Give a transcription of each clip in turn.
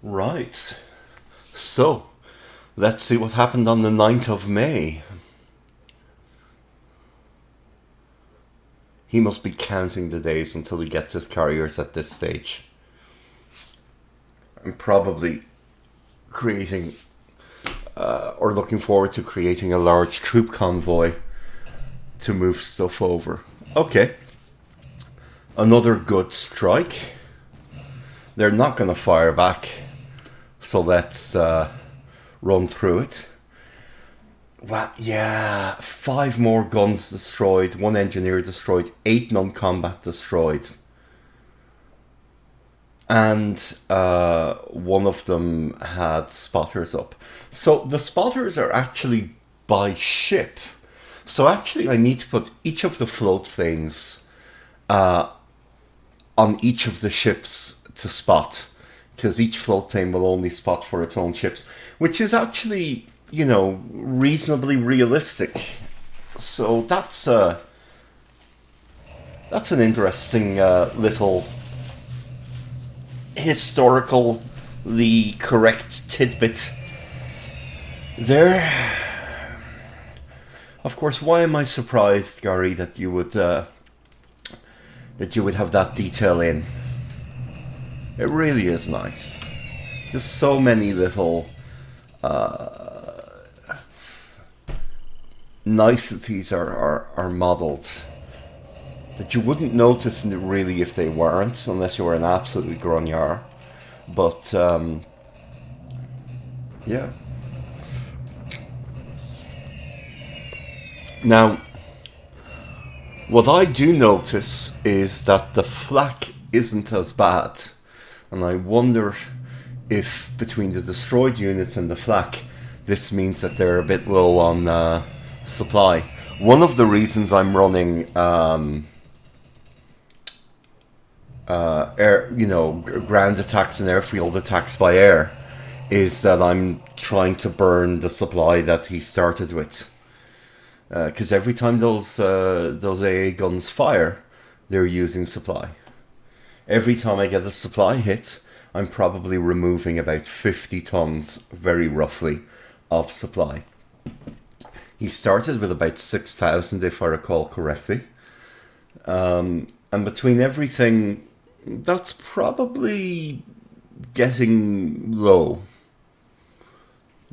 Right. So, let's see what happened on the 9th of May. He must be counting the days until he gets his carriers at this stage. I'm probably creating or looking forward to creating a large troop convoy to move stuff over. Okay, another good strike. They're not going to fire back, so let's run through it. Well, yeah, 5 more guns destroyed, 1 engineer destroyed, 8 non-combat destroyed, and one of them had spotters up. So the spotters are actually by ship. So actually, I need to put each of the float planes on each of the ships to spot, because each float plane will only spot for its own ships, which is actually, reasonably realistic. So that's an interesting little historically correct tidbit there. Of course, why am I surprised, Gary, that you would have that detail in? It really is nice. Just so many little niceties are modelled that you wouldn't notice really if they weren't, unless you were an absolute grognard. But yeah. Now, what I do notice is that the flak isn't as bad, and I wonder if between the destroyed units and the flak, this means that they're a bit low on supply. One of the reasons I'm running ground attacks and airfield attacks by air is that I'm trying to burn the supply that he started with. Because every time those AA guns fire, they're using supply. Every time I get a supply hit, I'm probably removing about 50 tons, very roughly, of supply. He started with about 6,000, if I recall correctly. And between everything, that's probably getting low.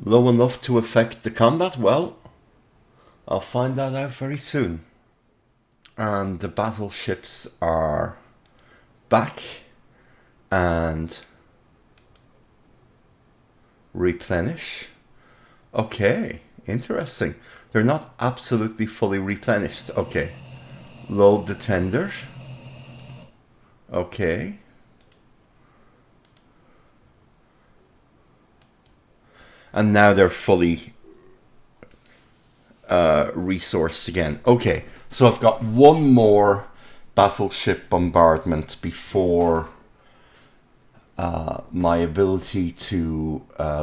Low enough to affect the combat? Well, I'll find that out very soon. And the battleships are back and replenish. Okay, interesting. They're not absolutely fully replenished. Okay. Load the tender. Okay. And now they're fully resourced again. Okay, so I've got one more battleship bombardment before my ability to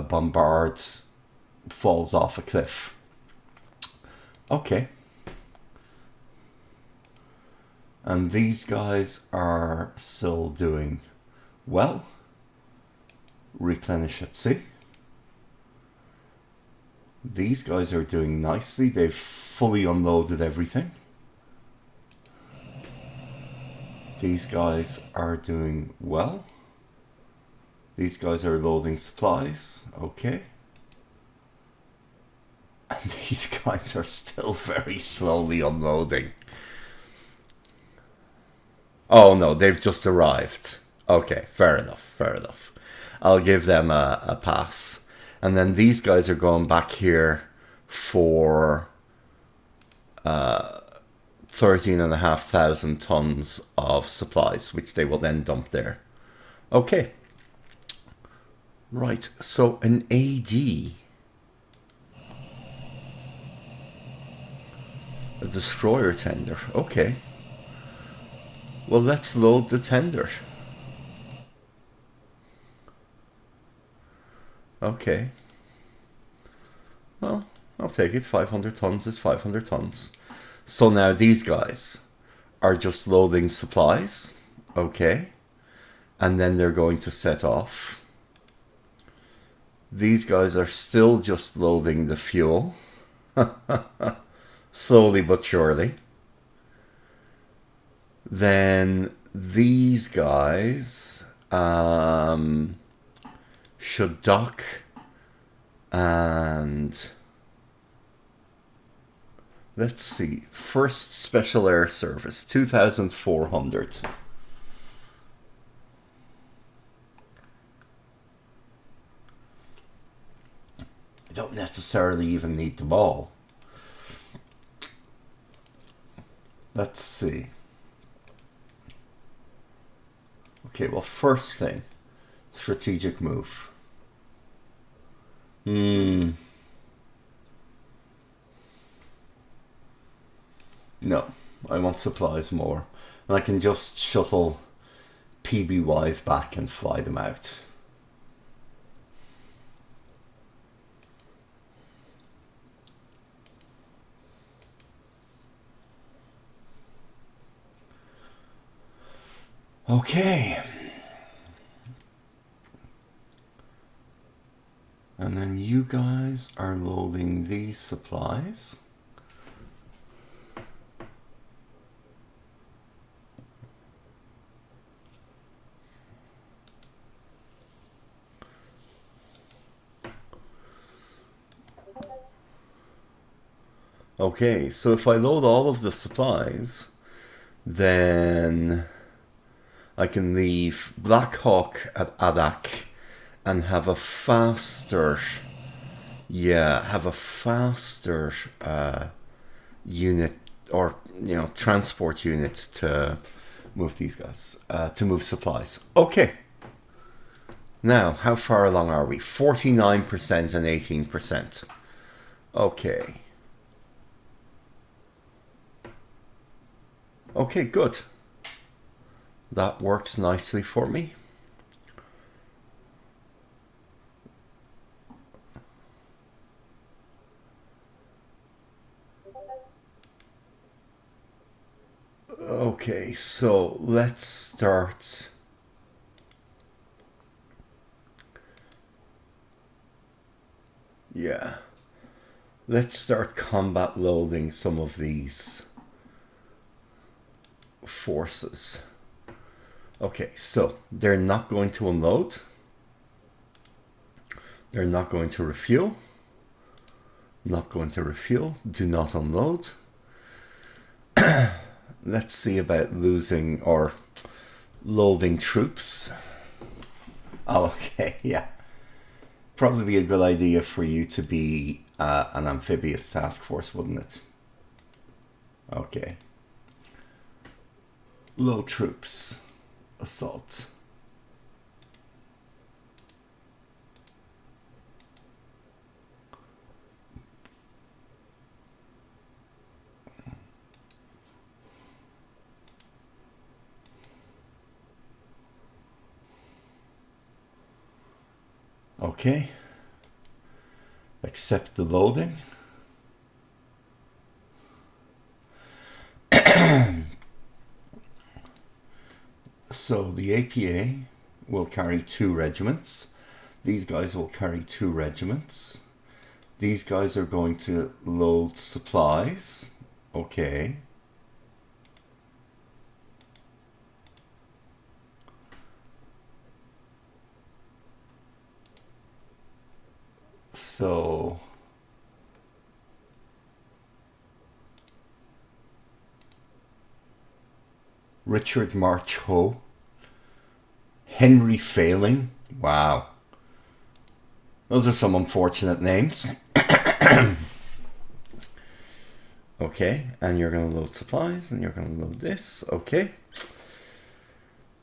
bombard falls off a cliff. Okay. And these guys are still doing well. Replenish at sea. These guys are doing nicely. They've fully unloaded everything. These guys are doing well. These guys are loading supplies. Okay. And these guys are still very slowly unloading. Oh no, they've just arrived. Okay, fair enough, fair enough. I'll give them a pass. And then these guys are going back here for 13,500 tons of supplies, which they will then dump there. Okay. Right, so an AD. A destroyer tender. Okay. Well, let's load the tender. Okay. Well, I'll take it. 500 tons is 500 tons. So now these guys are just loading supplies. Okay. And then they're going to set off. These guys are still just loading the fuel. Slowly but surely. Then these guys should dock, and let's see, first special air service 2,400. I don't necessarily even need the ball. Let's see. Okay, well, first thing, strategic move. No, I want supplies more. And I can just shuttle PBYs back and fly them out. Okay. And then you guys are loading these supplies. Okay, so if I load all of the supplies, then I can leave Black Hawk at Adak and have a faster, unit, or transport unit to move these guys, to move supplies. Okay. Now, how far along are we? 49% and 18%. Okay. Okay, good. That works nicely for me. Okay, so let's start. Yeah. Let's start combat loading some of these forces. Okay, so they're not going to unload. They're not going to refuel. Not going to refuel. Do not unload. Let's see about losing or loading troops. Oh, okay, yeah. Probably be a good idea for you to be an amphibious task force, wouldn't it? Okay. Low troops. Assault. Okay. Accept the loading. So the APA will carry 2 regiments. These guys will carry 2 regiments. These guys are going to load supplies. Okay. So Richard March Ho, Henry Failing. Wow. Those are some unfortunate names. Okay, and you're going to load supplies, and you're going to load this. Okay.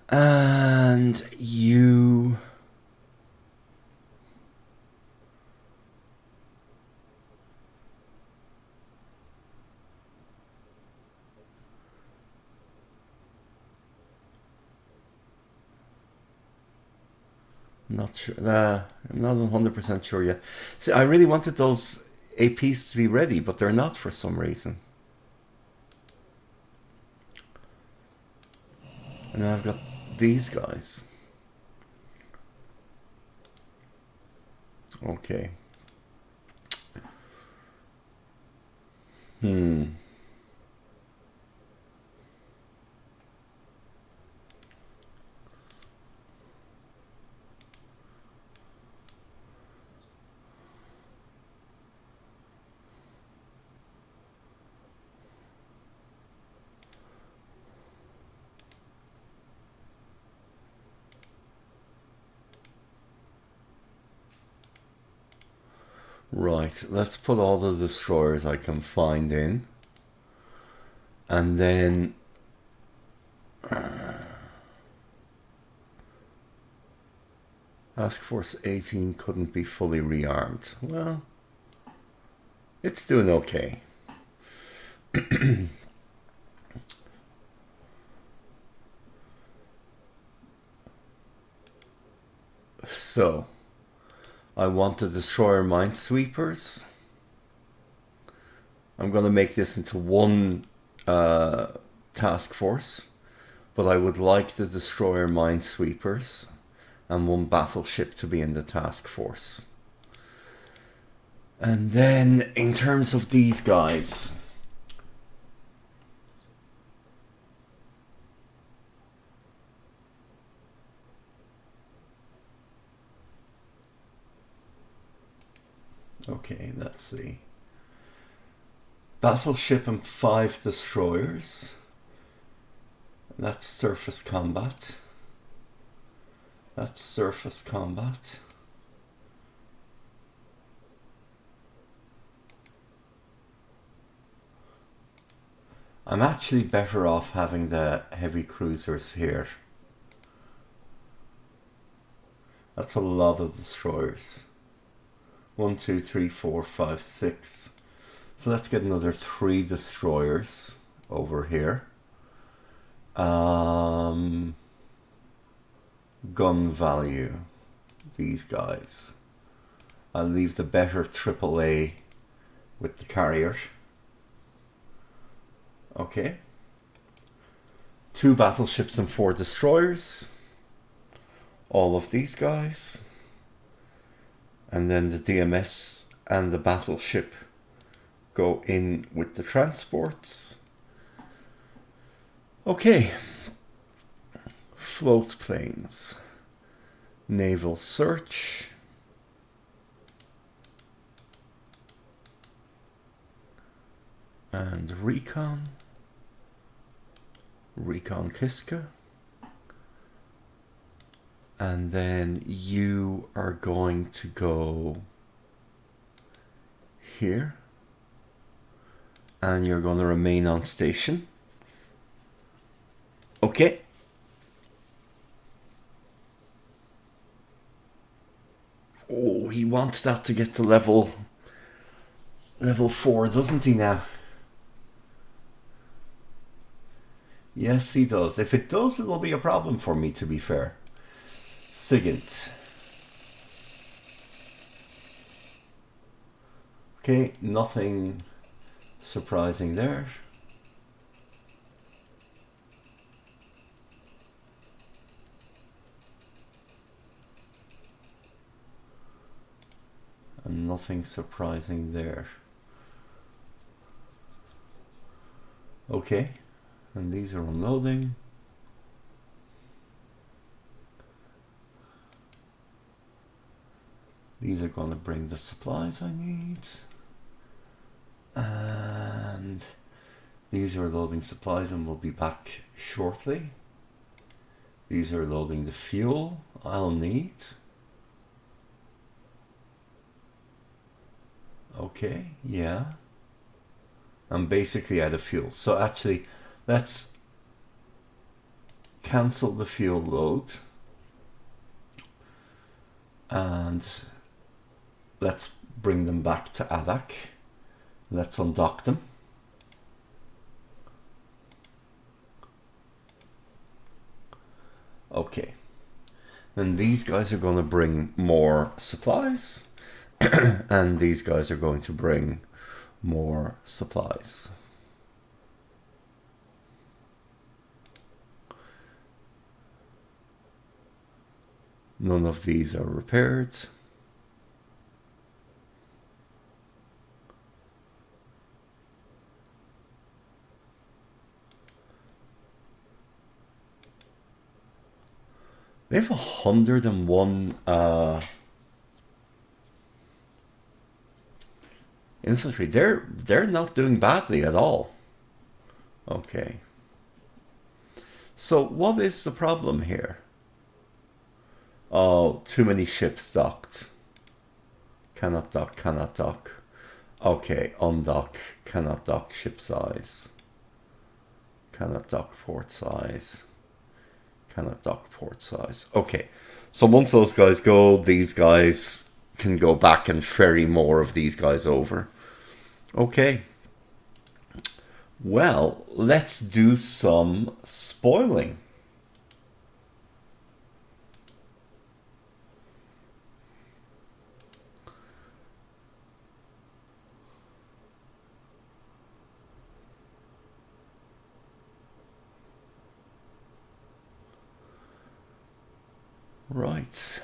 And you... Not sure. I'm not 100% sure yet. See, I really wanted those APs to be ready, but they're not for some reason. And then I've got these guys. Okay. Right, let's put all the destroyers I can find in. And then Task Force 18 couldn't be fully rearmed. Well, it's doing okay. So, I want the destroyer minesweepers. I'm going to make this into one task force, but I would like the destroyer minesweepers and one battleship to be in the task force. And then in terms of these guys, okay, let's see. Battleship and 5 destroyers. That's surface combat. That's surface combat. I'm actually better off having the heavy cruisers here. That's a lot of destroyers. 1, 2, 3, 4, 5, 6. So let's get another 3 destroyers over here. Gun value. These guys. I'll leave the better AAA with the carrier. Okay. 2 battleships and 4 destroyers. All of these guys. And then the DMS and the battleship go in with the transports. Okay. Float planes. Naval search. And recon. Recon Kiska. And then you are going to go here. And you're going to remain on station. Okay. Oh, he wants that to get to level 4, doesn't he now? Yes, he does. If it does, it'll be a problem for me, to be fair. SIGINT. Okay, nothing surprising there. And nothing surprising there. Okay, and these are unloading. These are going to bring the supplies I need. And these are loading supplies and we'll be back shortly. These are loading the fuel I'll need. Okay, yeah. I'm basically out of fuel. So actually, let's cancel the fuel load. And let's bring them back to ADAC. Let's undock them. Okay. Then these guys are going to bring more supplies. And these guys are going to bring more supplies. None of these are repaired. They have 101 infantry. They're not doing badly at all. Okay. So what is the problem here? Oh, too many ships docked. Cannot dock, cannot dock. Okay, undock, cannot dock ship size. Cannot dock port size. Cannot dock port size. Okay, so once those guys go, these guys can go back and ferry more of these guys over. Okay. Well, let's do some spoiling. Right.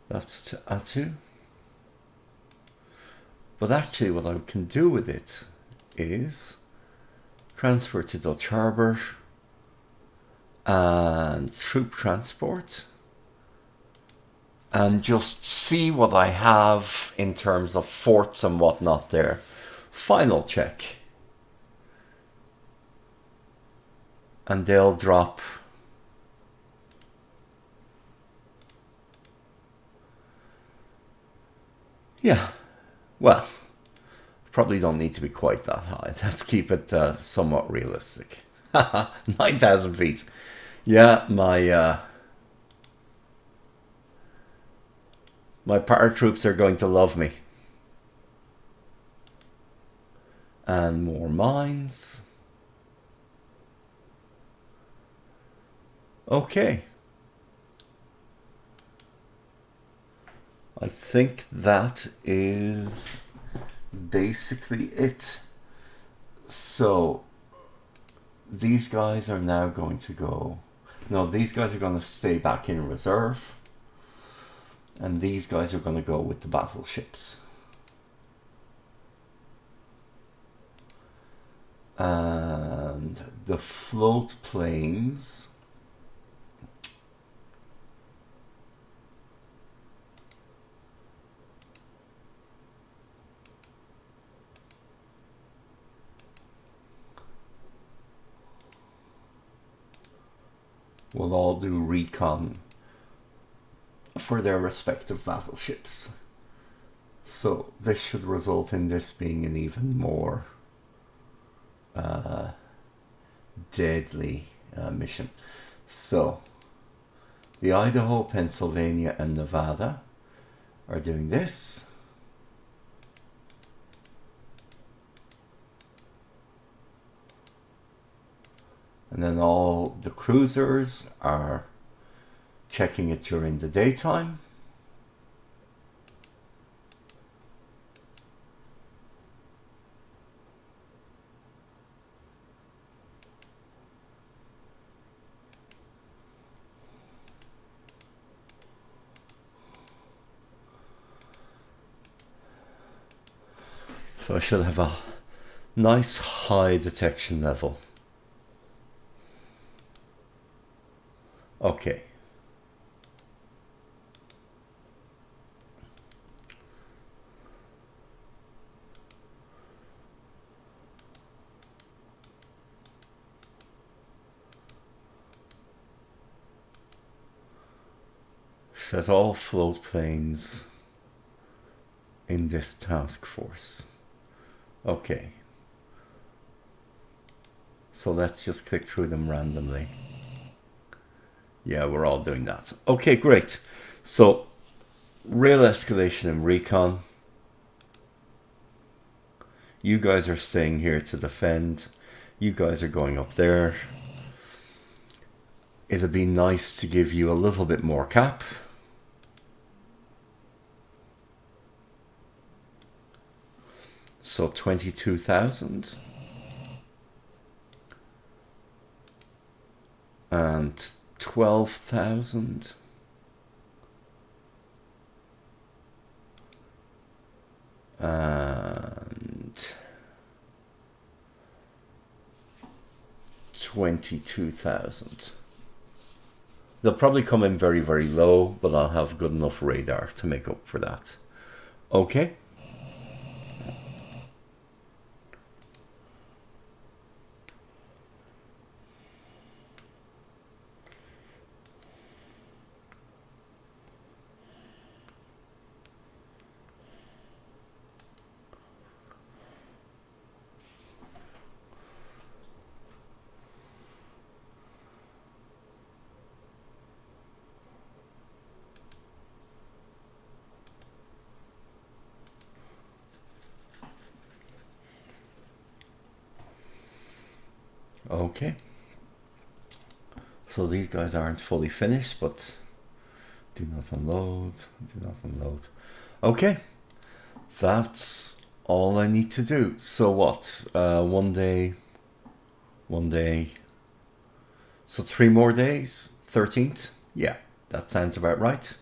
That's to add to. But actually what I can do with it is transfer to Dutch Harbour and troop transport and just see what I have in terms of forts and whatnot there. Final check. And they'll drop yeah, well, probably don't need to be quite that high. Let's keep it somewhat realistic. 9,000 feet. Yeah, my paratroops are going to love me. And more mines. Okay. I think that is basically it. So these guys are now going to go. No, these guys are going to stay back in reserve. And these guys are going to go with the battleships. And the float planes will all do recon for their respective battleships. So this should result in this being an even more deadly mission. So the Idaho, Pennsylvania and Nevada are doing this. And then all the cruisers are checking it during the daytime. So I should have a nice high detection level. Okay. Set all float planes in this task force. Okay. So let's just click through them randomly. Yeah, we're all doing that. Okay, great. So, real escalation and recon. You guys are staying here to defend. You guys are going up there. It'll be nice to give you a little bit more cap. So 22,000. And 12,000. And 22,000. They'll probably come in very, very low, but I'll have good enough radar to make up for that. Okay. Okay. So these guys aren't fully finished, but do not unload, do not unload. Okay. That's all I need to do. So what? 1 day, 1 day. So 3 more days, 13th? Yeah, that sounds about right.